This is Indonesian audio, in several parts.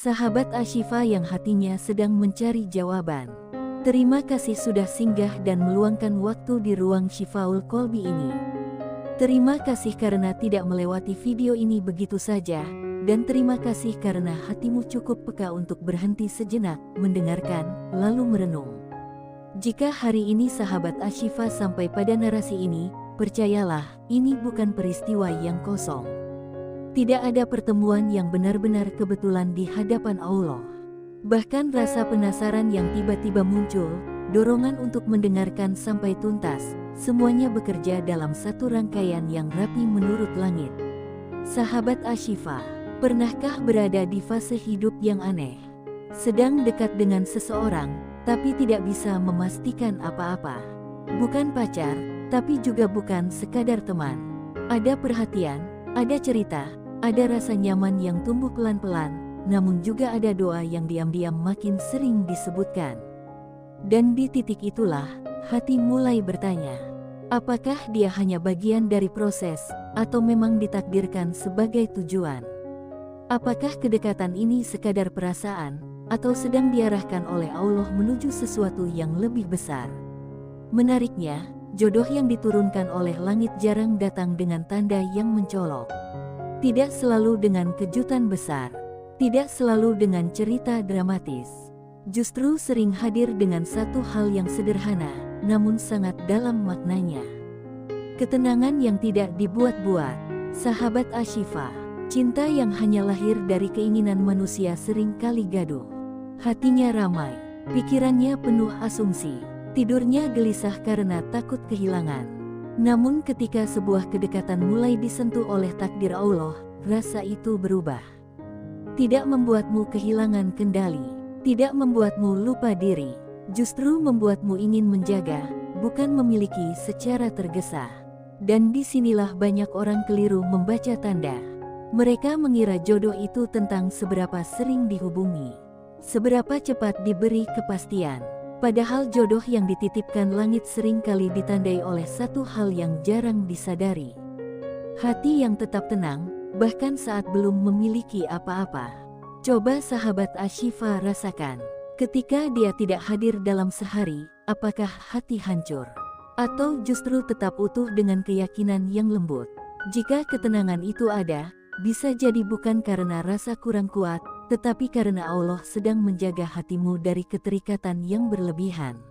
Sahabat Ashifa yang hatinya sedang mencari jawaban. Terima kasih sudah singgah dan meluangkan waktu di ruang Shifaul Qalbi ini. Terima kasih karena tidak melewati video ini begitu saja, dan terima kasih karena hatimu cukup peka untuk berhenti sejenak, mendengarkan, lalu merenung. Jika hari ini sahabat Ashifa sampai pada narasi ini, percayalah, ini bukan peristiwa yang kosong. Tidak ada pertemuan yang benar-benar kebetulan di hadapan Allah. Bahkan rasa penasaran yang tiba-tiba muncul, dorongan untuk mendengarkan sampai tuntas, semuanya bekerja dalam satu rangkaian yang rapi menurut langit. Sahabat Ashifa, pernahkah berada di fase hidup yang aneh? Sedang dekat dengan seseorang, tapi tidak bisa memastikan apa-apa. Bukan pacar, tapi juga bukan sekadar teman. Ada perhatian, ada cerita, ada rasa nyaman yang tumbuh pelan-pelan, namun juga ada doa yang diam-diam makin sering disebutkan. Dan di titik itulah, hati mulai bertanya, apakah dia hanya bagian dari proses, atau memang ditakdirkan sebagai tujuan? Apakah kedekatan ini sekadar perasaan, atau sedang diarahkan oleh Allah menuju sesuatu yang lebih besar? Menariknya, jodoh yang diturunkan oleh langit jarang datang dengan tanda yang mencolok. Tidak selalu dengan kejutan besar, tidak selalu dengan cerita dramatis. Justru sering hadir dengan satu hal yang sederhana, namun sangat dalam maknanya. Ketenangan yang tidak dibuat-buat. Sahabat Ashifa, cinta yang hanya lahir dari keinginan manusia sering kali gaduh. Hatinya ramai, pikirannya penuh asumsi, tidurnya gelisah karena takut kehilangan. Namun ketika sebuah kedekatan mulai disentuh oleh takdir Allah, rasa itu berubah. Tidak membuatmu kehilangan kendali, tidak membuatmu lupa diri, justru membuatmu ingin menjaga, bukan memiliki secara tergesa. Dan disinilah banyak orang keliru membaca tanda. Mereka mengira jodoh itu tentang seberapa sering dihubungi, seberapa cepat diberi kepastian. Padahal jodoh yang dititipkan langit sering kali ditandai oleh satu hal yang jarang disadari. Hati yang tetap tenang, bahkan saat belum memiliki apa-apa. Coba sahabat Ashifa rasakan, ketika dia tidak hadir dalam sehari, apakah hati hancur? Atau justru tetap utuh dengan keyakinan yang lembut? Jika ketenangan itu ada, bisa jadi bukan karena rasa kurang kuat, tetapi karena Allah sedang menjaga hatimu dari keterikatan yang berlebihan.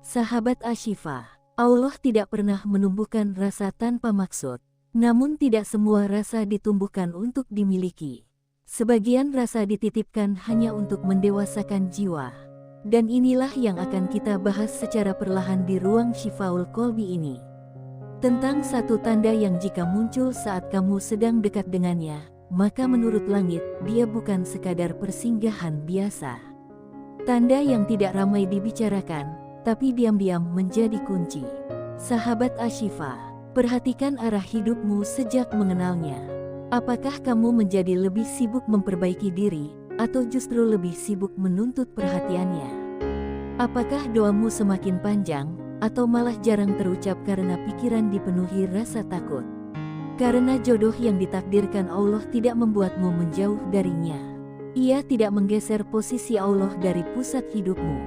Sahabat Ashifa, Allah tidak pernah menumbuhkan rasa tanpa maksud. Namun tidak semua rasa ditumbuhkan untuk dimiliki. Sebagian rasa dititipkan hanya untuk mendewasakan jiwa. Dan inilah yang akan kita bahas secara perlahan di ruang Shifaul Qalbi ini. Tentang satu tanda yang jika muncul saat kamu sedang dekat dengannya, maka menurut langit, dia bukan sekadar persinggahan biasa. Tanda yang tidak ramai dibicarakan, tapi diam-diam menjadi kunci. Sahabat Ashifa, perhatikan arah hidupmu sejak mengenalnya. Apakah kamu menjadi lebih sibuk memperbaiki diri, atau justru lebih sibuk menuntut perhatiannya? Apakah doamu semakin panjang, atau malah jarang terucap karena pikiran dipenuhi rasa takut? Karena jodoh yang ditakdirkan Allah tidak membuatmu menjauh darinya. Ia tidak menggeser posisi Allah dari pusat hidupmu.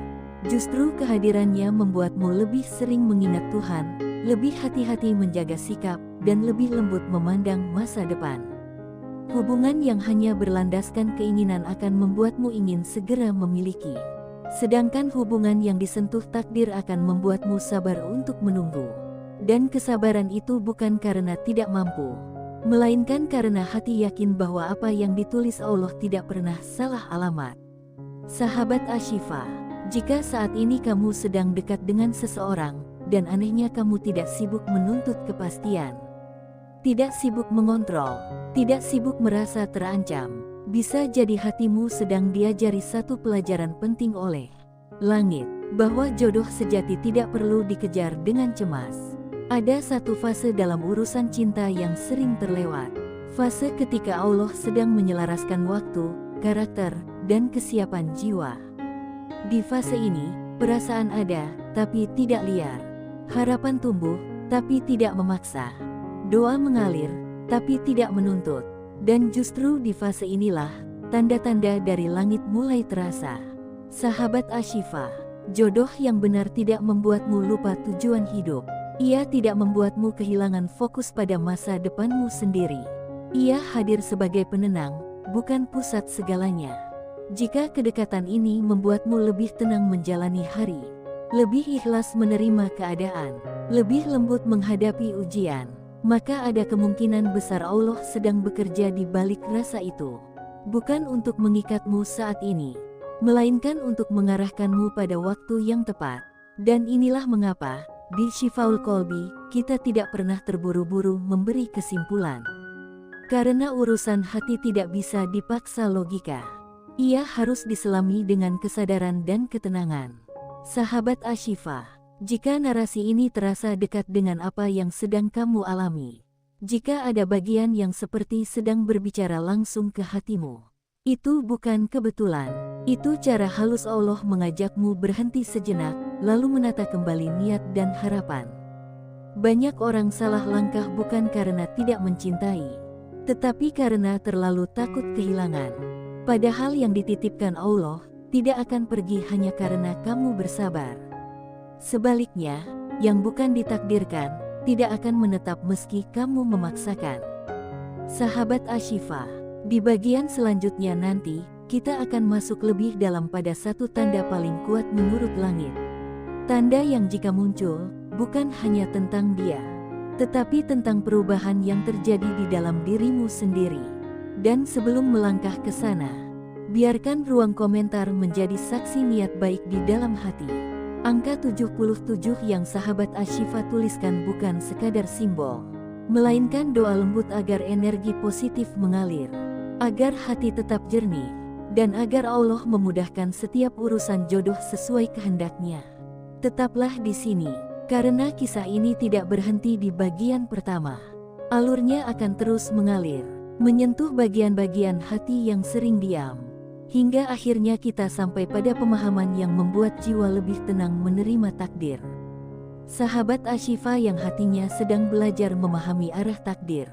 Justru kehadirannya membuatmu lebih sering mengingat Tuhan, lebih hati-hati menjaga sikap, dan lebih lembut memandang masa depan. Hubungan yang hanya berlandaskan keinginan akan membuatmu ingin segera memiliki. Sedangkan hubungan yang disentuh takdir akan membuatmu sabar untuk menunggu. Dan kesabaran itu bukan karena tidak mampu, melainkan karena hati yakin bahwa apa yang ditulis Allah tidak pernah salah alamat. Sahabat Ashifa, jika saat ini kamu sedang dekat dengan seseorang, dan anehnya kamu tidak sibuk menuntut kepastian, tidak sibuk mengontrol, tidak sibuk merasa terancam, bisa jadi hatimu sedang diajari satu pelajaran penting oleh langit, bahwa jodoh sejati tidak perlu dikejar dengan cemas. Ada satu fase dalam urusan cinta yang sering terlewat. Fase ketika Allah sedang menyelaraskan waktu, karakter, dan kesiapan jiwa. Di fase ini, perasaan ada, tapi tidak liar. Harapan tumbuh, tapi tidak memaksa. Doa mengalir, tapi tidak menuntut. Dan justru di fase inilah, tanda-tanda dari langit mulai terasa. Sahabat Ashifa, jodoh yang benar tidak membuatmu lupa tujuan hidup. Ia tidak membuatmu kehilangan fokus pada masa depanmu sendiri. Ia hadir sebagai penenang, bukan pusat segalanya. Jika kedekatan ini membuatmu lebih tenang menjalani hari, lebih ikhlas menerima keadaan, lebih lembut menghadapi ujian, maka ada kemungkinan besar Allah sedang bekerja di balik rasa itu. Bukan untuk mengikatmu saat ini, melainkan untuk mengarahkanmu pada waktu yang tepat. Dan inilah mengapa, di Shifaul Qalbi, kita tidak pernah terburu-buru memberi kesimpulan. Karena urusan hati tidak bisa dipaksa logika. Ia harus diselami dengan kesadaran dan ketenangan. Sahabat Ashifa, jika narasi ini terasa dekat dengan apa yang sedang kamu alami, jika ada bagian yang seperti sedang berbicara langsung ke hatimu, itu bukan kebetulan. Itu cara halus Allah mengajakmu berhenti sejenak, lalu menata kembali niat dan harapan. Banyak orang salah langkah bukan karena tidak mencintai, tetapi karena terlalu takut kehilangan. Padahal yang dititipkan Allah tidak akan pergi hanya karena kamu bersabar. Sebaliknya, yang bukan ditakdirkan, tidak akan menetap meski kamu memaksakan. Sahabat Ashifa, di bagian selanjutnya nanti, kita akan masuk lebih dalam pada satu tanda paling kuat menurut langit. Tanda yang jika muncul, bukan hanya tentang dia, tetapi tentang perubahan yang terjadi di dalam dirimu sendiri. Dan sebelum melangkah ke sana, biarkan ruang komentar menjadi saksi niat baik di dalam hati. Angka 77 yang sahabat Ashifa tuliskan bukan sekadar simbol, melainkan doa lembut agar energi positif mengalir, agar hati tetap jernih, dan agar Allah memudahkan setiap urusan jodoh sesuai kehendaknya. Tetaplah di sini, karena kisah ini tidak berhenti di bagian pertama. Alurnya akan terus mengalir, menyentuh bagian-bagian hati yang sering diam, hingga akhirnya kita sampai pada pemahaman yang membuat jiwa lebih tenang menerima takdir. Sahabat Ashifa yang hatinya sedang belajar memahami arah takdir.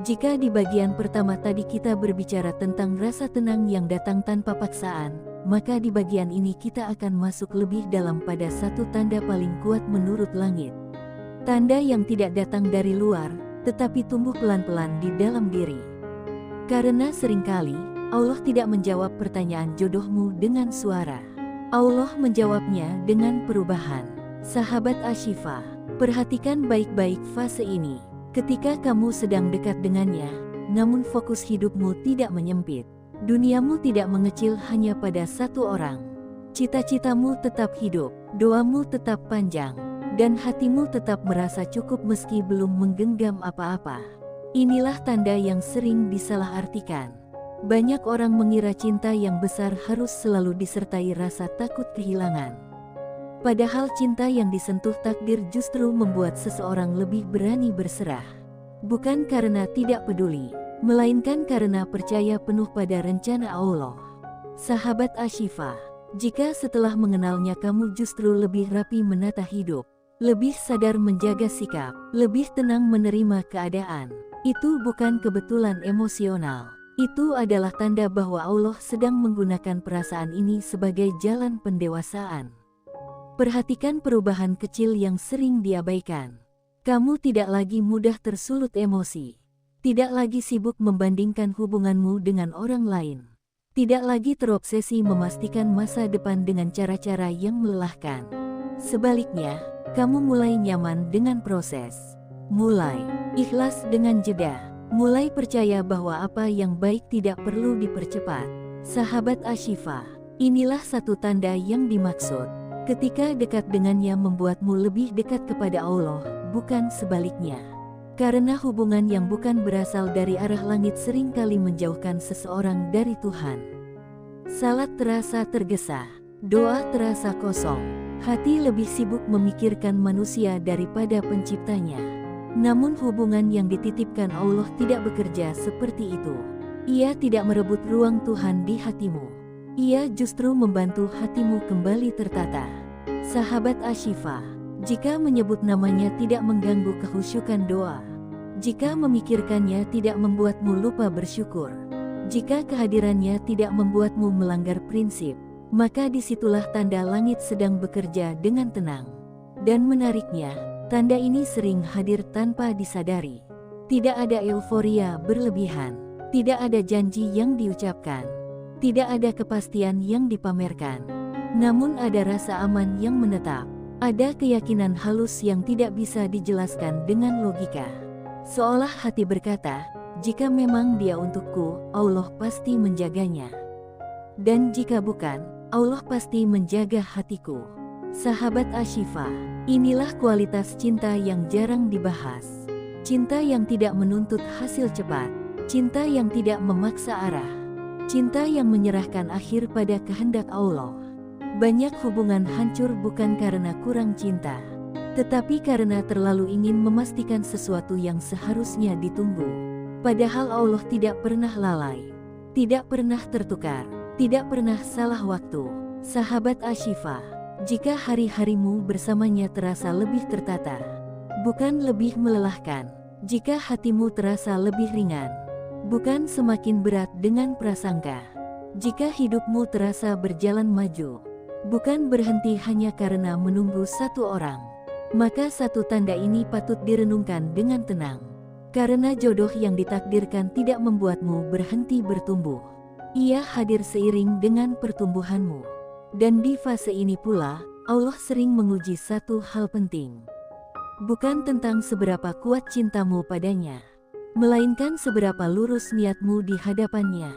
Jika di bagian pertama tadi kita berbicara tentang rasa tenang yang datang tanpa paksaan, maka di bagian ini kita akan masuk lebih dalam pada satu tanda paling kuat menurut langit. Tanda yang tidak datang dari luar, tetapi tumbuh pelan-pelan di dalam diri. Karena seringkali, Allah tidak menjawab pertanyaan jodohmu dengan suara. Allah menjawabnya dengan perubahan. Sahabat Ashifa, perhatikan baik-baik fase ini. Ketika kamu sedang dekat dengannya, namun fokus hidupmu tidak menyempit. Duniamu tidak mengecil hanya pada satu orang. Cita-citamu tetap hidup, doamu tetap panjang, dan hatimu tetap merasa cukup meski belum menggenggam apa-apa. Inilah tanda yang sering disalahartikan. Banyak orang mengira cinta yang besar harus selalu disertai rasa takut kehilangan. Padahal cinta yang disentuh takdir justru membuat seseorang lebih berani berserah. Bukan karena tidak peduli, melainkan karena percaya penuh pada rencana Allah. Sahabat Ashifa, jika setelah mengenalnya kamu justru lebih rapi menata hidup, lebih sadar menjaga sikap, lebih tenang menerima keadaan, itu bukan kebetulan emosional. Itu adalah tanda bahwa Allah sedang menggunakan perasaan ini sebagai jalan pendewasaan. Perhatikan perubahan kecil yang sering diabaikan. Kamu tidak lagi mudah tersulut emosi. Tidak lagi sibuk membandingkan hubunganmu dengan orang lain. Tidak lagi terobsesi memastikan masa depan dengan cara-cara yang melelahkan. Sebaliknya, kamu mulai nyaman dengan proses. Mulai ikhlas dengan jeda. Mulai percaya bahwa apa yang baik tidak perlu dipercepat. Sahabat Ashifa, inilah satu tanda yang dimaksud. Ketika dekat dengannya membuatmu lebih dekat kepada Allah, bukan sebaliknya. Karena hubungan yang bukan berasal dari arah langit seringkali menjauhkan seseorang dari Tuhan. Salat terasa tergesa, doa terasa kosong, hati lebih sibuk memikirkan manusia daripada penciptanya. Namun hubungan yang dititipkan Allah tidak bekerja seperti itu. Ia tidak merebut ruang Tuhan di hatimu. Ia justru membantu hatimu kembali tertata. Sahabat Ashifa, jika menyebut namanya tidak mengganggu kehusyukan doa, jika memikirkannya tidak membuatmu lupa bersyukur, Jika kehadirannya tidak membuatmu melanggar prinsip, maka disitulah tanda langit sedang bekerja dengan tenang. Dan menariknya, tanda ini sering hadir tanpa disadari. Tidak ada euforia berlebihan, tidak ada janji yang diucapkan, tidak ada kepastian yang dipamerkan. Namun ada rasa aman yang menetap, ada keyakinan halus yang tidak bisa dijelaskan dengan logika. Seolah hati berkata, jika memang dia untukku, Allah pasti menjaganya. Dan jika bukan, Allah pasti menjaga hatiku. Sahabat Ashifa, inilah kualitas cinta yang jarang dibahas. Cinta yang tidak menuntut hasil cepat, cinta yang tidak memaksa arah, cinta yang menyerahkan akhir pada kehendak Allah. Banyak hubungan hancur bukan karena kurang cinta, tetapi karena terlalu ingin memastikan sesuatu yang seharusnya ditunggu. Padahal Allah tidak pernah lalai, tidak pernah tertukar, tidak pernah salah waktu. Sahabat Ashifa, jika hari-harimu bersamanya terasa lebih tertata, bukan lebih melelahkan, jika hatimu terasa lebih ringan, bukan semakin berat dengan prasangka, jika hidupmu terasa berjalan maju, bukan berhenti hanya karena menunggu satu orang, maka satu tanda ini patut direnungkan dengan tenang. Karena jodoh yang ditakdirkan tidak membuatmu berhenti bertumbuh. Ia hadir seiring dengan pertumbuhanmu. Dan di fase ini pula, Allah sering menguji satu hal penting. Bukan tentang seberapa kuat cintamu padanya, melainkan seberapa lurus niatmu di hadapannya.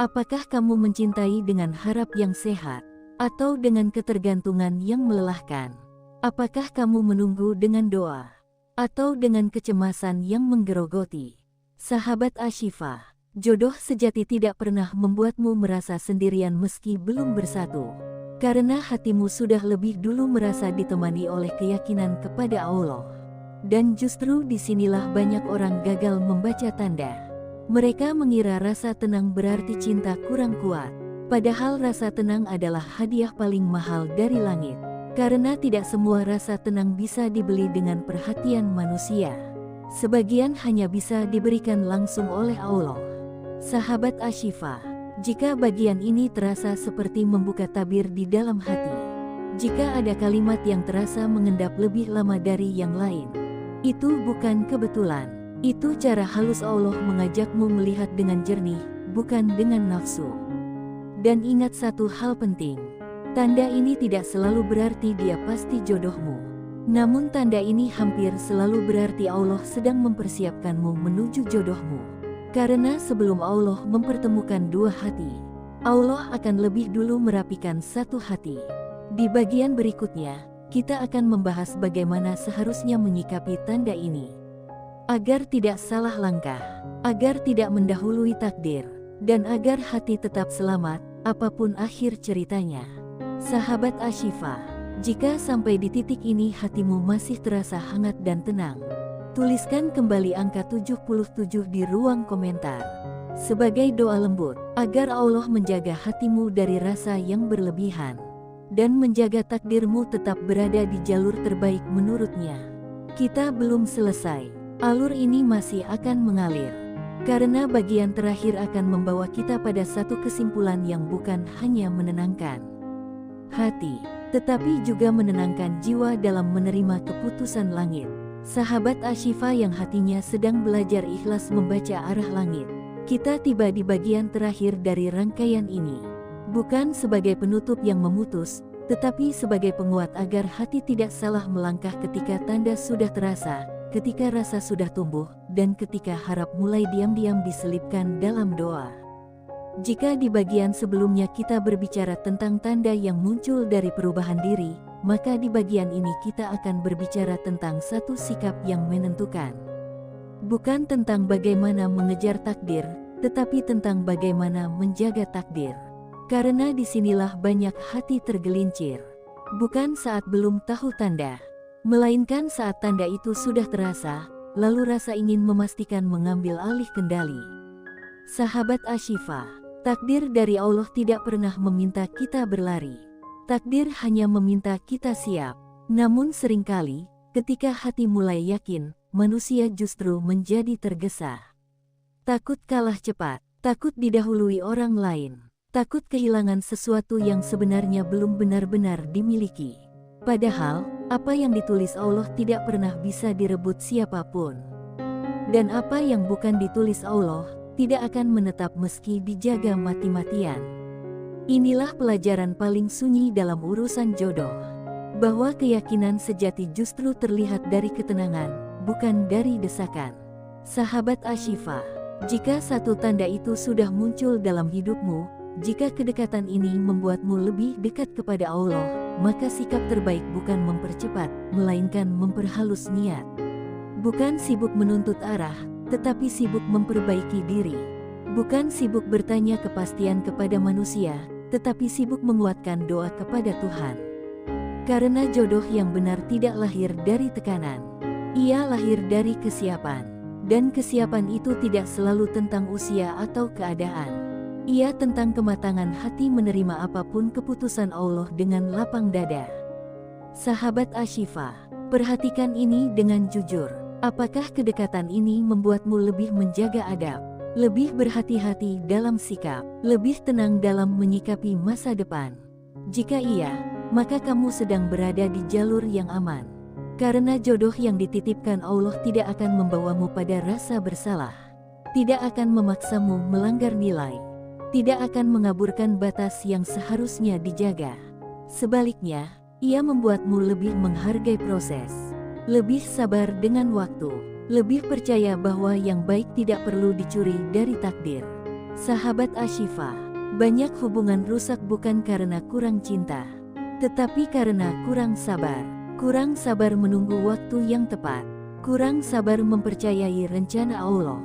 Apakah kamu mencintai dengan harap yang sehat, atau dengan ketergantungan yang melelahkan? Apakah kamu menunggu dengan doa, atau dengan kecemasan yang menggerogoti? Sahabat Ashifa, jodoh sejati tidak pernah membuatmu merasa sendirian meski belum bersatu. Karena hatimu sudah lebih dulu merasa ditemani oleh keyakinan kepada Allah. Dan justru disinilah banyak orang gagal membaca tanda. Mereka mengira rasa tenang berarti cinta kurang kuat. Padahal rasa tenang adalah hadiah paling mahal dari langit. Karena tidak semua rasa tenang bisa dibeli dengan perhatian manusia. Sebagian hanya bisa diberikan langsung oleh Allah. Sahabat Ashifa, jika bagian ini terasa seperti membuka tabir di dalam hati, jika ada kalimat yang terasa mengendap lebih lama dari yang lain, itu bukan kebetulan. Itu cara halus Allah mengajakmu melihat dengan jernih, bukan dengan nafsu. Dan ingat satu hal penting. Tanda ini tidak selalu berarti dia pasti jodohmu. Namun tanda ini hampir selalu berarti Allah sedang mempersiapkanmu menuju jodohmu. Karena sebelum Allah mempertemukan dua hati, Allah akan lebih dulu merapikan satu hati. Di bagian berikutnya, kita akan membahas bagaimana seharusnya menyikapi tanda ini. Agar tidak salah langkah, agar tidak mendahului takdir, dan agar hati tetap selamat, apapun akhir ceritanya. Sahabat Ashifa, jika sampai di titik ini hatimu masih terasa hangat dan tenang, tuliskan kembali angka 77 di ruang komentar. Sebagai doa lembut, agar Allah menjaga hatimu dari rasa yang berlebihan, dan menjaga takdirmu tetap berada di jalur terbaik menurutnya. Kita belum selesai, alur ini masih akan mengalir. Karena bagian terakhir akan membawa kita pada satu kesimpulan yang bukan hanya menenangkan hati, tetapi juga menenangkan jiwa dalam menerima keputusan langit. Sahabat Ashifa yang hatinya sedang belajar ikhlas membaca arah langit, kita tiba di bagian terakhir dari rangkaian ini. Bukan sebagai penutup yang memutus, tetapi sebagai penguat agar hati tidak salah melangkah ketika tanda sudah terasa, ketika rasa sudah tumbuh, dan ketika harap mulai diam-diam diselipkan dalam doa. Jika di bagian sebelumnya kita berbicara tentang tanda yang muncul dari perubahan diri, maka di bagian ini kita akan berbicara tentang satu sikap yang menentukan. Bukan tentang bagaimana mengejar takdir, tetapi tentang bagaimana menjaga takdir. Karena disinilah banyak hati tergelincir. Bukan saat belum tahu tanda, melainkan saat tanda itu sudah terasa, lalu rasa ingin memastikan mengambil alih kendali. Sahabat Ashifa, takdir dari Allah tidak pernah meminta kita berlari. Takdir hanya meminta kita siap. Namun seringkali, ketika hati mulai yakin, manusia justru menjadi tergesa. Takut kalah cepat, takut didahului orang lain, takut kehilangan sesuatu yang sebenarnya belum benar-benar dimiliki. Padahal, apa yang ditulis Allah tidak pernah bisa direbut siapapun. Dan apa yang bukan ditulis Allah, tidak akan menetap meski dijaga mati-matian. Inilah pelajaran paling sunyi dalam urusan jodoh. Bahwa keyakinan sejati justru terlihat dari ketenangan, bukan dari desakan. Sahabat Ashifa, jika satu tanda itu sudah muncul dalam hidupmu, jika kedekatan ini membuatmu lebih dekat kepada Allah, maka sikap terbaik bukan mempercepat, melainkan memperhalus niat. Bukan sibuk menuntut arah, tetapi sibuk memperbaiki diri. Bukan sibuk bertanya kepastian kepada manusia, tetapi sibuk menguatkan doa kepada Tuhan. Karena jodoh yang benar tidak lahir dari tekanan. Ia lahir dari kesiapan. Dan kesiapan itu tidak selalu tentang usia atau keadaan. Ia tentang kematangan hati menerima apapun keputusan Allah dengan lapang dada. Sahabat Ashifa, perhatikan ini dengan jujur. Apakah kedekatan ini membuatmu lebih menjaga adab, lebih berhati-hati dalam sikap, lebih tenang dalam menyikapi masa depan? Jika iya, maka kamu sedang berada di jalur yang aman. Karena jodoh yang dititipkan Allah tidak akan membawamu pada rasa bersalah, tidak akan memaksamu melanggar nilai, tidak akan mengaburkan batas yang seharusnya dijaga. Sebaliknya, ia membuatmu lebih menghargai proses, lebih sabar dengan waktu, lebih percaya bahwa yang baik tidak perlu dicuri dari takdir. Sahabat Ashifa, banyak hubungan rusak bukan karena kurang cinta, tetapi karena kurang sabar. Kurang sabar menunggu waktu yang tepat, kurang sabar mempercayai rencana Allah,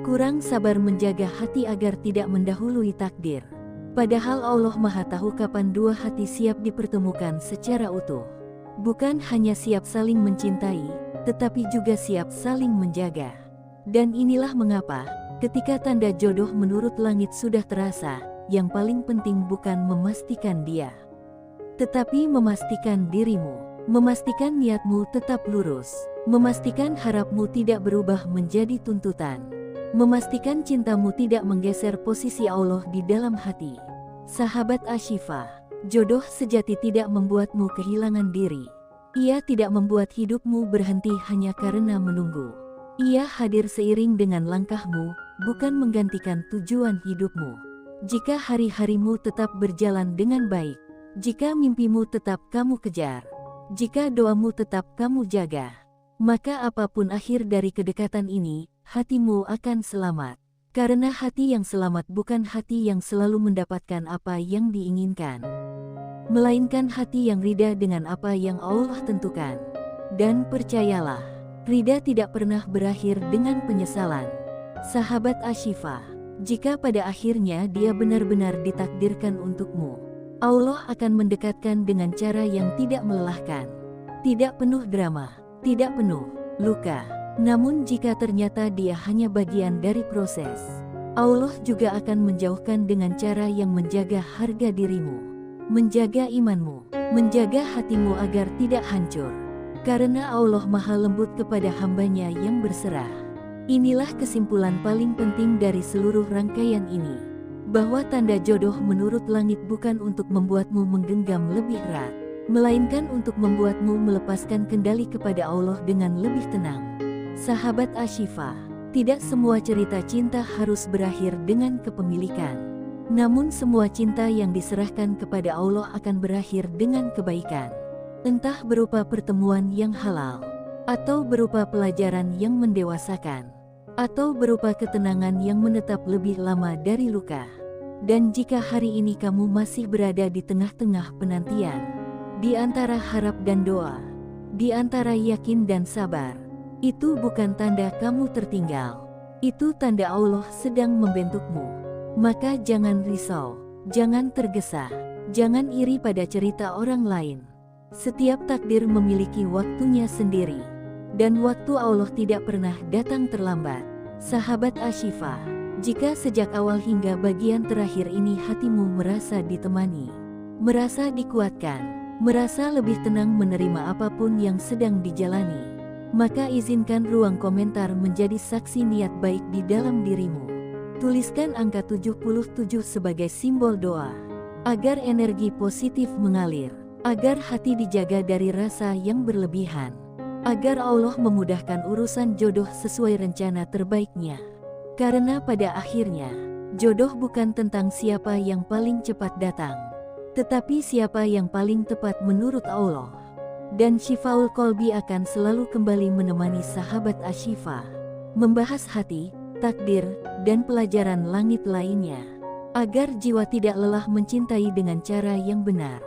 kurang sabar menjaga hati agar tidak mendahului takdir. Padahal Allah Maha Tahu kapan dua hati siap dipertemukan secara utuh. Bukan hanya siap saling mencintai, tetapi juga siap saling menjaga. Dan inilah mengapa, ketika tanda jodoh menurut langit sudah terasa, yang paling penting bukan memastikan dia, tetapi memastikan dirimu. Memastikan niatmu tetap lurus, memastikan harapmu tidak berubah menjadi tuntutan, memastikan cintamu tidak menggeser posisi Allah di dalam hati. Sahabat Ashifa, jodoh sejati tidak membuatmu kehilangan diri. Ia tidak membuat hidupmu berhenti hanya karena menunggu. Ia hadir seiring dengan langkahmu, bukan menggantikan tujuan hidupmu. Jika hari-harimu tetap berjalan dengan baik, jika mimpimu tetap kamu kejar, jika doamu tetap kamu jaga, maka apapun akhir dari kedekatan ini, hatimu akan selamat. Karena hati yang selamat bukan hati yang selalu mendapatkan apa yang diinginkan, melainkan hati yang ridha dengan apa yang Allah tentukan. Dan percayalah, ridha tidak pernah berakhir dengan penyesalan. Sahabat Ashifa, jika pada akhirnya dia benar-benar ditakdirkan untukmu, Allah akan mendekatkan dengan cara yang tidak melelahkan, tidak penuh drama, tidak penuh luka. Namun jika ternyata dia hanya bagian dari proses, Allah juga akan menjauhkan dengan cara yang menjaga harga dirimu, menjaga imanmu, menjaga hatimu agar tidak hancur. Karena Allah Maha Lembut kepada hambanya yang berserah. Inilah kesimpulan paling penting dari seluruh rangkaian ini. Bahwa tanda jodoh menurut langit bukan untuk membuatmu menggenggam lebih erat, melainkan untuk membuatmu melepaskan kendali kepada Allah dengan lebih tenang. Sahabat Ashifa, tidak semua cerita cinta harus berakhir dengan kepemilikan. Namun semua cinta yang diserahkan kepada Allah akan berakhir dengan kebaikan. Entah berupa pertemuan yang halal, atau berupa pelajaran yang mendewasakan, atau berupa ketenangan yang menetap lebih lama dari luka. Dan jika hari ini kamu masih berada di tengah-tengah penantian, di antara harap dan doa, di antara yakin dan sabar, itu bukan tanda kamu tertinggal. Itu tanda Allah sedang membentukmu. Maka jangan risau, jangan tergesa, jangan iri pada cerita orang lain. Setiap takdir memiliki waktunya sendiri, dan waktu Allah tidak pernah datang terlambat. Sahabat Ashifa, jika sejak awal hingga bagian terakhir ini hatimu merasa ditemani, merasa dikuatkan, merasa lebih tenang menerima apapun yang sedang dijalani, maka izinkan ruang komentar menjadi saksi niat baik di dalam dirimu. Tuliskan angka 77 sebagai simbol doa, agar energi positif mengalir, agar hati dijaga dari rasa yang berlebihan, agar Allah memudahkan urusan jodoh sesuai rencana terbaiknya. Karena pada akhirnya, jodoh bukan tentang siapa yang paling cepat datang, tetapi siapa yang paling tepat menurut Allah. Dan Syifaul Qalbi akan selalu kembali menemani sahabat Ashifa, membahas hati, takdir, dan pelajaran langit lainnya, agar jiwa tidak lelah mencintai dengan cara yang benar.